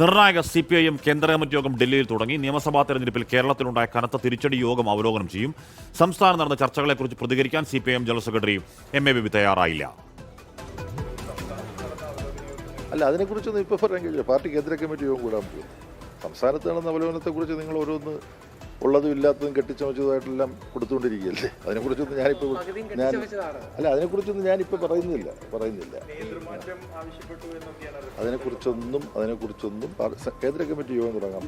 നിർണായക CPIM കേന്ദ്ര committee യോഗം ഡൽഹിയിൽ തുടങ്ങി. നിയമസഭാ തെരഞ്ഞെടുപ്പിൽ കേരളത്തിലുണ്ടായ കനത്ത തിരിച്ചടി യോഗം അവലോകനം ചെയ്യും. സംസ്ഥാനം നടന്ന ചർച്ചകളെക്കുറിച്ച് പ്രതികരിക്കാൻ CPIM general secretary MA baby തയ്യാറായില്ല. അല്ല, അതിനെക്കുറിച്ചൊന്നും ഇപ്പോൾ പറയാൻ കഴിയില്ല. പാർട്ടി കേന്ദ്ര കമ്മിറ്റി യോഗം കൂടാൻ പോകും. സംസ്ഥാനത്ത് നടന്ന അവലോകനത്തെക്കുറിച്ച് നിങ്ങൾ ഓരോന്ന് ഉള്ളതും ഇല്ലാത്തതും കെട്ടിച്ചമച്ചതായിട്ടെല്ലാം കൊടുത്തുകൊണ്ടിരിക്കുകയല്ലേ. അതിനെക്കുറിച്ചൊന്നും അതിനെക്കുറിച്ചൊന്നും ഞാനിപ്പോൾ പറയുന്നില്ല. അതിനെക്കുറിച്ചൊന്നും കേന്ദ്ര കമ്മിറ്റി യോഗം തുടങ്ങാൻ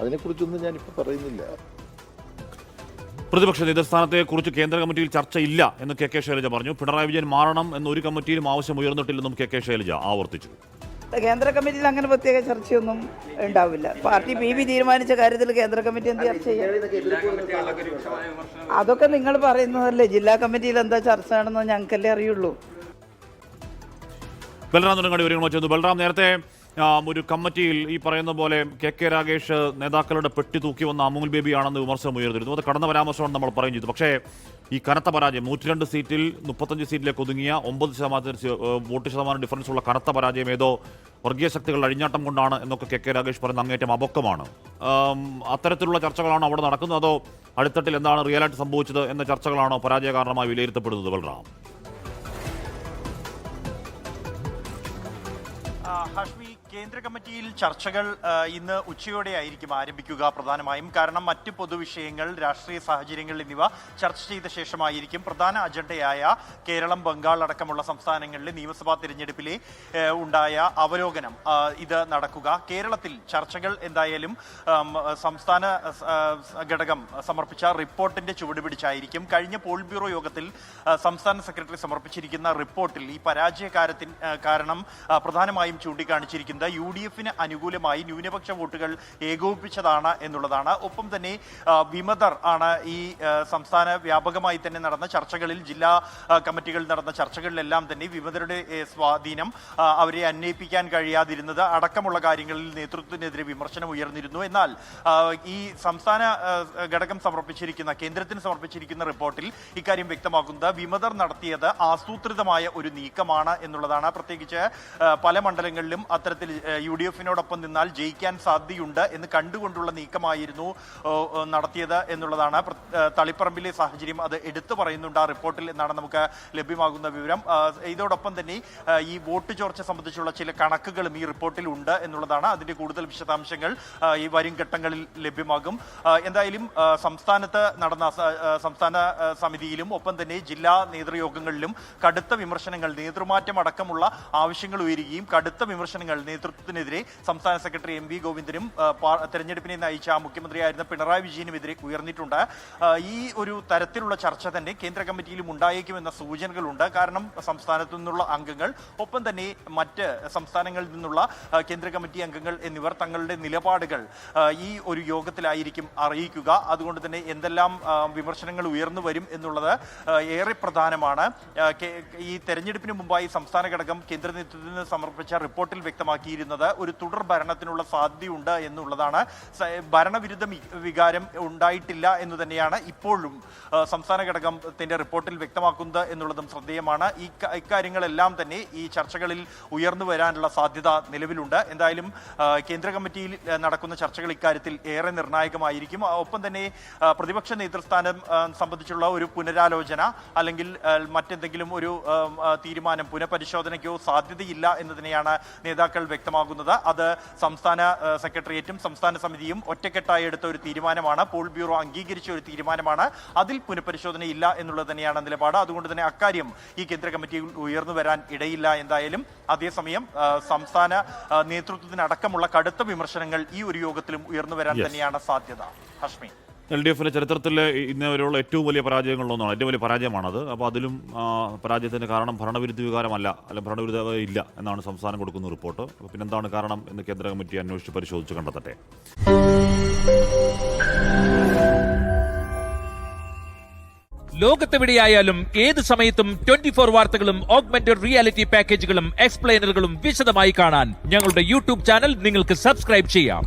അതിനെക്കുറിച്ചൊന്നും ഞാനിപ്പോൾ പറയുന്നില്ല. പ്രതിപക്ഷ നേതൃസ്ഥാനത്തെക്കുറിച്ച് കേന്ദ്ര കമ്മിറ്റിയിൽ ചർച്ചയില്ല എന്ന് KK ശൈലജ പറഞ്ഞു. പിണറായി വിജയൻ മാറണം എന്നൊരു കമ്മിറ്റിയിലും ആവശ്യം ഉയർന്നിട്ടില്ലെന്നും KK ശൈലജ ആവർത്തിച്ചു. കേന്ദ്ര കമ്മിറ്റിയിൽ അങ്ങനെ പ്രത്യേക ചർച്ചയൊന്നും ഉണ്ടാവില്ല. പാർട്ടി PB തീരുമാനിച്ച കാര്യത്തിൽ കേന്ദ്ര കമ്മിറ്റി എന്ത് ചർച്ച ചെയ്യും? അതൊക്കെ നിങ്ങൾ പറയുന്നതല്ലേ. ജില്ലാ കമ്മിറ്റിയിൽ എന്താ ചർച്ചയാണെന്ന് ഞങ്ങൾക്കല്ലേ അറിയുള്ളൂ. ബൽറാം നുണങ്ങാടി വിവരങ്ങൾ ചെയ്തു. ബൽറാം, നേരത്തെ ഒരു കമ്മിറ്റിയിൽ ഈ പറയുന്ന പോലെ KK രാഗേഷ് നേതാക്കളുടെ പെട്ടി തൂക്കി വന്ന അമൂൽ ബേബിയാണെന്ന് വിമർശനം ഉയർന്നിരുന്നു. അത് കടന്ന പരാമർശമാണ് നമ്മൾ പറയും ചെയ്തു. പക്ഷേ ഈ കനത്ത പരാജയം 102 സീറ്റിൽ 35 സീറ്റിലേക്ക് ഒതുങ്ങിയ 9% വോട്ട് ശതമാനം ഡിഫറൻസ് ഉള്ള കനത്ത പരാജയം ഏതോ വർഗീയ ശക്തികളുടെ അഴിഞ്ഞാട്ടം കൊണ്ടാണ് എന്നൊക്കെ KK രാഗേഷ് പറയുന്ന അങ്ങേറ്റം അപക്വമാണ്. അത്തരത്തിലുള്ള ചർച്ചകളാണോ അവിടെ നടക്കുന്നത്, അതോ അടിത്തട്ടിൽ എന്താണ് റിയലായിട്ട് സംഭവിച്ചത് എന്ന ചർച്ചകളാണോ പരാജയ കാരണമായി വിലയിരുത്തപ്പെടുന്നത്? ബൽറാം, ഹാഷ്മി, കേന്ദ്ര കമ്മിറ്റിയിൽ ചർച്ചകൾ ഇന്ന് ഉച്ചയോടെ ആയിരിക്കും ആരംഭിക്കുക പ്രധാനമായും. കാരണം മറ്റ് പൊതുവിഷയങ്ങൾ, രാഷ്ട്രീയ സാഹചര്യങ്ങൾ എന്നിവ ചർച്ച ചെയ്ത ശേഷമായിരിക്കും പ്രധാന അജണ്ടയായ കേരളം, ബംഗാൾ അടക്കമുള്ള സംസ്ഥാനങ്ങളിലെ നിയമസഭാ തിരഞ്ഞെടുപ്പിലെ ഉണ്ടായ അവലോകനം ഇത് നടക്കുക. കേരളത്തിൽ ചർച്ചകൾ എന്തായാലും സംസ്ഥാന ഘടകം സമർപ്പിച്ച റിപ്പോർട്ടിന്റെ ചുവട് പിടിച്ചായിരിക്കും. കഴിഞ്ഞ പോൾ ബ്യൂറോ യോഗത്തിൽ സംസ്ഥാന സെക്രട്ടറി സമർപ്പിച്ചിരിക്കുന്ന റിപ്പോർട്ടിൽ ഈ കാരണം പ്രധാനമായും ചൂണ്ടിക്കാണിച്ചിരിക്കുന്നത് UDF-ന് അനുകൂലമായി ന്യൂനപക്ഷ വോട്ടുകൾ ഏകോപിപ്പിച്ചതാണ് എന്നുള്ളതാണ്. ഒപ്പം തന്നെ വിമതർ ആണ് ഈ സംസ്ഥാന വ്യാപകമായി തന്നെ നടന്ന ചർച്ചകളിൽ, ജില്ലാ കമ്മിറ്റികളിൽ നടന്ന ചർച്ചകളിലെല്ലാം തന്നെ വിമതരുടെ സ്വാധീനം, അവരെ അന്വയിപ്പിക്കാൻ കഴിയാതിരുന്നത് അടക്കമുള്ള കാര്യങ്ങളിൽ നേതൃത്വത്തിനെതിരെ വിമർശനം ഉയർന്നിരുന്നു. എന്നാൽ ഈ സംസ്ഥാന ഘടകം സമർപ്പിച്ചിരിക്കുന്ന, കേന്ദ്രത്തിന് സമർപ്പിച്ചിരിക്കുന്ന റിപ്പോർട്ടിൽ ഇക്കാര്യം വ്യക്തമാക്കുന്നത് വിമതർ നടത്തിയത് ആസൂത്രിതമായ ഒരു നീക്കമാണ് എന്നുള്ളതാണ്. പ്രത്യേകിച്ച് പല മണ്ഡലങ്ങളിലും അത്തരത്തിൽ UDF-നോടൊപ്പം നിന്നാൽ ജയിക്കാൻ സാധ്യതയുണ്ട് എന്ന് കണ്ടുകൊണ്ടുള്ള നീക്കമായിരുന്നു നടത്തിയത് എന്നുള്ളതാണ്. തളിപ്പറമ്പിലെ സാഹചര്യം അത് എടുത്തു പറയുന്നുണ്ട് ആ റിപ്പോർട്ടിൽ എന്നാണ് നമുക്ക് ലഭ്യമാകുന്ന വിവരം. ഇതോടൊപ്പം തന്നെ ഈ വോട്ട് ചോർച്ച സംബന്ധിച്ചുള്ള ചില കണക്കുകളും ഈ റിപ്പോർട്ടിൽ ഉണ്ട് എന്നുള്ളതാണ്. അതിന്റെ കൂടുതൽ വിശദാംശങ്ങൾ ഈ വരും ഘട്ടങ്ങളിൽ ലഭ്യമാകും. എന്തായാലും സംസ്ഥാനത്ത് നടന്ന സംസ്ഥാന സമിതിയിലും ഒപ്പം തന്നെ ജില്ലാ നേതൃയോഗങ്ങളിലും കടുത്ത വിമർശനങ്ങൾ, നേതൃമാറ്റം അടക്കമുള്ള ആവശ്യങ്ങൾ ഉയരുകയും കടുത്ത വിമർശനങ്ങൾ നേതൃത്വത്തിനെതിരെ സംസ്ഥാന സെക്രട്ടറി MV ഗോവിന്ദനും തെരഞ്ഞെടുപ്പിനെ നയിച്ച മുഖ്യമന്ത്രിയായിരുന്ന പിണറായി വിജയനുമെതിരെ ഉയർന്നിട്ടുണ്ട്. ഈ ഒരു തരത്തിലുള്ള ചർച്ച തന്നെ കേന്ദ്ര കമ്മിറ്റിയിലും ഉണ്ടായേക്കുമെന്ന സൂചനകളുണ്ട്. കാരണം സംസ്ഥാനത്തു നിന്നുള്ള അംഗങ്ങൾ, ഒപ്പം തന്നെ മറ്റ് സംസ്ഥാനങ്ങളിൽ നിന്നുള്ള കേന്ദ്ര കമ്മിറ്റി അംഗങ്ങൾ എന്നിവർ തങ്ങളുടെ നിലപാടുകൾ ഈ ഒരു യോഗത്തിലായിരിക്കും അറിയിക്കുക. അതുകൊണ്ട് തന്നെ എന്തെല്ലാം വിമർശനങ്ങൾ ഉയർന്നു വരും എന്നുള്ളത് ഏറെ പ്രധാനമാണ്. ഈ തെരഞ്ഞെടുപ്പിന് മുമ്പായി സംസ്ഥാന ഘടകം കേന്ദ്ര നേതൃത്വത്തിന് സമർപ്പിച്ച റിപ്പോർട്ടിൽ വ്യക്തമാക്കിയിരുന്നത് ഒരു തുടർ ഭരണത്തിനുള്ള സാധ്യതയുണ്ട് എന്നുള്ളതാണ്. ഭരണവിരുദ്ധ വികാരം ഉണ്ടായിട്ടില്ല എന്ന് തന്നെയാണ് ഇപ്പോഴും സംസ്ഥാന ഘടകത്തിന്റെ റിപ്പോർട്ടിൽ വ്യക്തമാക്കുന്നത് എന്നുള്ളതും ശ്രദ്ധേയമാണ്. ഇക്കാര്യങ്ങളെല്ലാം തന്നെ ഈ ചർച്ചകളിൽ ഉയർന്നു വരാനുള്ള സാധ്യത നിലവിലുണ്ട്. എന്തായാലും കേന്ദ്ര കമ്മിറ്റിയിൽ നടക്കുന്ന ചർച്ചകൾ ഇക്കാര്യത്തിൽ ഏറെ നിർണായകമായിരിക്കും. ഒപ്പം തന്നെ പ്രതിപക്ഷ നേതൃസ്ഥാനം സംബന്ധിച്ചുള്ള ഒരു പുനരാലോചന അല്ലെങ്കിൽ മറ്റെന്തെങ്കിലും ഒരു തീരുമാനം, പുനഃപരിശോധനയ്ക്കോ സാധ്യതയില്ല എന്ന് തന്നെയാണ് നേതാക്കൾ വ്യക്തമാകുന്നത്. അത് സംസ്ഥാന സെക്രട്ടേറിയറ്റും സംസ്ഥാന സമിതിയും ഒറ്റക്കെട്ടായി എടുത്ത ഒരു തീരുമാനമാണ്, പോൾ ബ്യൂറോ അംഗീകരിച്ച ഒരു തീരുമാനമാണ്. അതിൽ പുനഃപരിശോധനയില്ല എന്നുള്ളത് തന്നെയാണ് നിലപാട്. അതുകൊണ്ട് തന്നെ അക്കാര്യം ഈ കേന്ദ്ര കമ്മിറ്റിയിൽ ഉയർന്നു വരാൻ ഇടയില്ല. എന്തായാലും അതേസമയം സംസ്ഥാന നേതൃത്വത്തിനടക്കമുള്ള കടുത്ത വിമർശനങ്ങൾ ഈ ഒരു യോഗത്തിലും ഉയർന്നു വരാൻ തന്നെയാണ് സാധ്യത. ഹഷ്മി, LDF-ന്റെ ചരിത്രത്തിലെ ഇന്നേവരെയുള്ള ഏറ്റവും വലിയ പരാജയങ്ങളിലൊന്നാണ്, ഏറ്റവും വലിയ പരാജയമാണത്. അപ്പോൾ അതിലും പരാജയത്തിന് കാരണം ഭരണവിരുദ്ധ വികാരമല്ല, അല്ലെങ്കിൽ ഭരണവിരുദ്ധ ഇല്ല എന്നാണ് സംസ്ഥാനം കൊടുക്കുന്ന റിപ്പോർട്ട്. അപ്പോൾ പിന്നെന്താണ് കാരണം എന്ന് കേന്ദ്ര കമ്മിറ്റി അന്വേഷിച്ച് പരിശോധിച്ച് കണ്ടെത്തട്ടെ. ലോകത്തെവിടെയായാലും ഏത് സമയത്തും 24 വാർത്തകളും ഓഗ്മെന്റഡ് റിയാലിറ്റി പാക്കേജുകളും എക്സ്പ്ലെയിനറുകളും വിശദമായി കാണാൻ ഞങ്ങളുടെ YouTube ചാനൽ നിങ്ങൾക്ക് സബ്സ്ക്രൈബ് ചെയ്യാം.